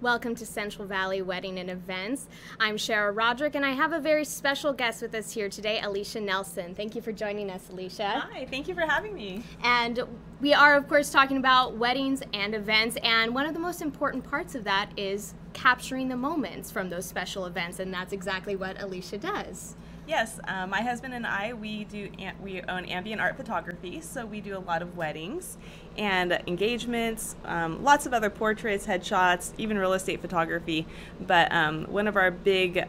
Welcome to Central Valley Wedding and Events. I'm Shara Roderick, and I have a very special guest with us here today, Alicia Nelson. Thank you for joining us, Alicia. Hi, thank you for having me. And we are, of course, talking about weddings and events, and one of the most important parts of that is capturing the moments from those special events, and that's exactly what Alicia does. Yes, my husband and I, we own Ambient art photography, so we do a lot of weddings and engagements, lots of other portraits, headshots, even real estate photography. But one of our big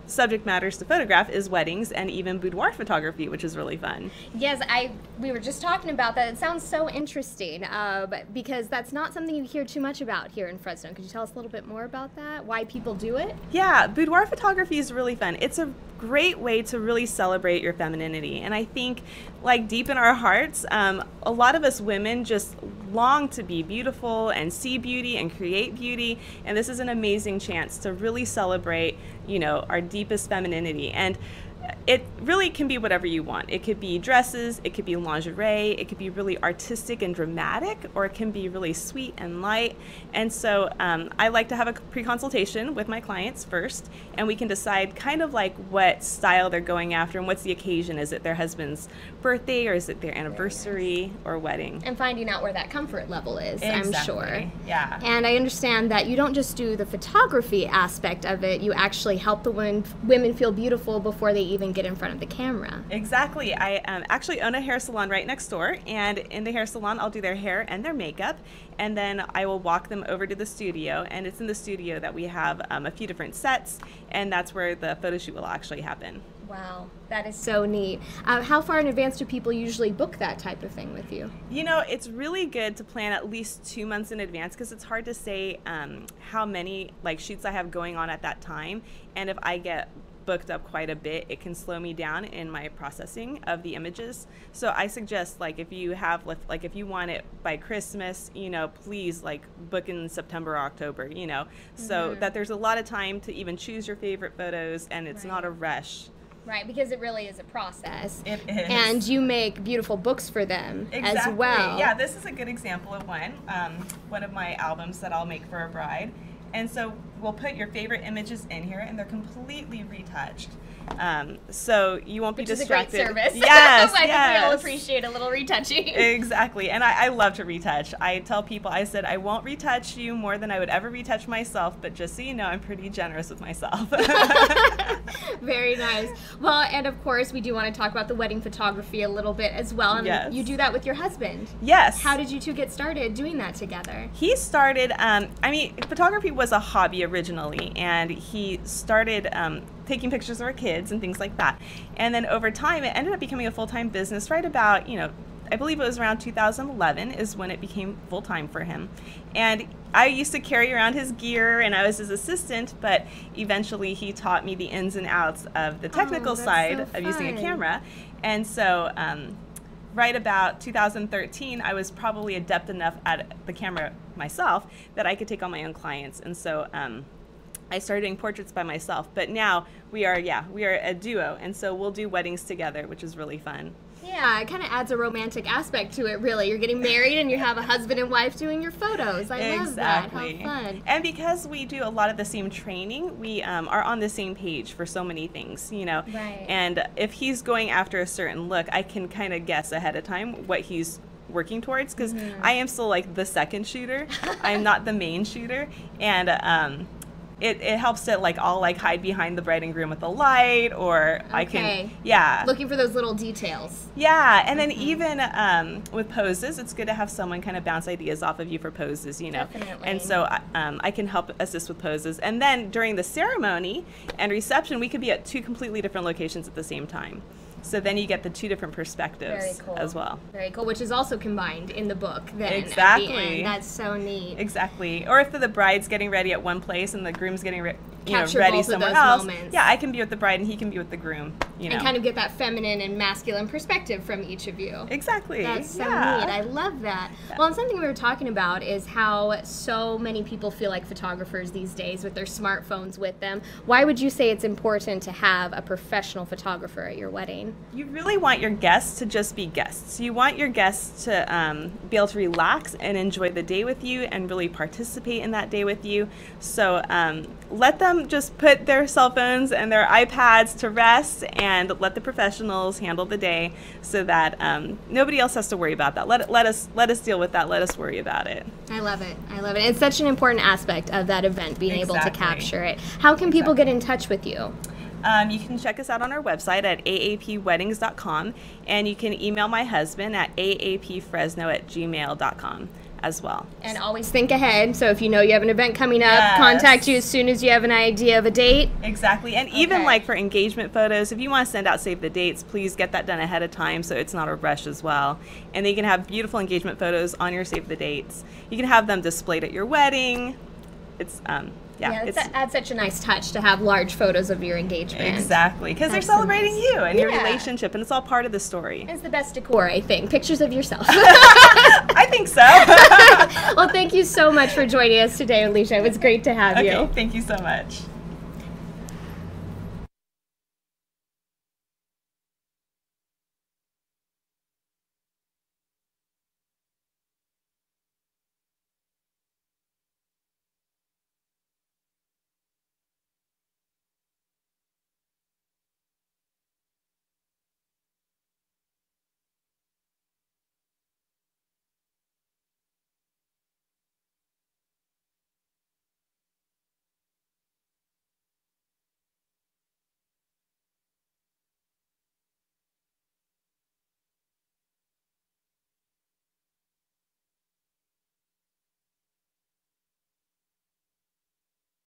subject matters to photograph is weddings and even boudoir photography, which is really fun. Yes, we were just talking about that. It sounds so interesting because that's not something you hear too much about here in Fresno. Could you tell us a little bit more about that? Why people do it? Yeah, boudoir photography is really fun. It's a great way to really celebrate your femininity, and I think, like, deep in our hearts, a lot of us women just long to be beautiful and see beauty and create beauty, and this is an amazing chance to really celebrate, you know, our deepest femininity. And it really can be whatever you want. It could be dresses, it could be lingerie, it could be really artistic and dramatic, or it can be really sweet and light. And so I like to have a pre-consultation with my clients first, and we can decide kind of like what style they're going after and what's the occasion. Is it their husband's birthday, or is it their anniversary or wedding? And finding out where that comfort level is, exactly. I'm sure. Yeah. And I understand that you don't just do the photography aspect of it, you actually help the women feel beautiful before they even get in front of the camera. Exactly. I actually own a hair salon right next door, and in the hair salon I'll do their hair and their makeup, and then I will walk them over to the studio, and it's in the studio that we have a few different sets, and that's where the photo shoot will actually happen. Wow, that is so neat. How far in advance do people usually book that type of thing with you? You know, it's really good to plan at least 2 months in advance, because it's hard to say how many shoots I have going on at that time, and if I get booked up quite a bit, it can slow me down in my processing of the images. So I suggest, if you have, if you want it by Christmas, you know, please book in September or October, you know, so that there's a lot of time to even choose your favorite photos, and it's not a rush. Right, because it really is a process. It is. And you make beautiful books for them as well. Yeah, this is a good example of one of my albums that I'll make for a bride. And so we'll put your favorite images in here, and they're completely retouched. So you won't be distracted. Which is a great service. Yes, I yes. think we all appreciate a little retouching. Exactly. And I love to retouch. I tell people, I said, I won't retouch you more than I would ever retouch myself, but just so you know, I'm pretty generous with myself. Very nice. Well, and of course, we do want to talk about the wedding photography a little bit as well. And yes. You do that with your husband. Yes. How did you two get started doing that together? He started, photography was a hobby originally, and he started taking pictures of our kids and things like that. And then over time, it ended up becoming a full-time business right about, I believe it was around 2011 is when it became full-time for him. And I used to carry around his gear, and I was his assistant, but eventually he taught me the ins and outs of the technical side of using a camera. And so right about 2013, I was probably adept enough at the camera myself that I could take on my own clients. And so I started doing portraits by myself, but now we are a duo, and so we'll do weddings together, which is really fun. Yeah, it kind of adds a romantic aspect to it, really. You're getting married and you have a husband and wife doing your photos. I love that. How fun. And because we do a lot of the same training, we are on the same page for so many things, you know. Right. And if he's going after a certain look, I can kind of guess ahead of time what he's working towards, because I am still the second shooter. I'm not the main shooter, and it helps to I'll hide behind the bride and groom with a light, or I can looking for those little details. Yeah, and then even with poses, it's good to have someone kind of bounce ideas off of you for poses, you know. Definitely. And so I can help assist with poses, and then during the ceremony and reception, we could be at 2 completely different locations at the same time. So then you get the 2 different perspectives as well. Very cool, which is also combined in the book then. Exactly. At the end. That's so neat. Exactly. Or if the bride's getting ready at one place and the groom's getting ready Capture somewhere both of those else. moments. Yeah, I can be with the bride and he can be with the groom. you know. And kind of get that feminine and masculine perspective from each of you. Exactly. That's so neat. I love that. Yeah. Well, and something we were talking about is how so many people feel like photographers these days with their smartphones with them. Why would you say it's important to have a professional photographer at your wedding? You really want your guests to just be guests. You want your guests to be able to relax and enjoy the day with you and really participate in that day with you. So let them just put their cell phones and their iPads to rest and let the professionals handle the day so that nobody else has to worry about that. Let us deal with that. Let us worry about it. I love it. I love it. It's such an important aspect of that event, being able to Exactly. capture it. How can people get in touch with you? You can check us out on our website at aapweddings.com, and you can email my husband at aapfresno@gmail.com as well. And always think ahead. So if you know you have an event coming up, Yes. contact you as soon as you have an idea of a date. Exactly. And even Okay. like for engagement photos, if you want to send out save the dates, please get that done ahead of time so it's not a rush as well. And then you can have beautiful engagement photos on your save the dates. You can have them displayed at your wedding. It's It adds such a nice touch to have large photos of your engagement. exactly, because they're That's so celebrating nice. you and your Yeah. relationship, and it's all part of the story. It's the best decor, I think. Pictures of yourself. I think so. Well, thank you so much for joining us today, Alicia. It was great to have Okay, you. thank you so much.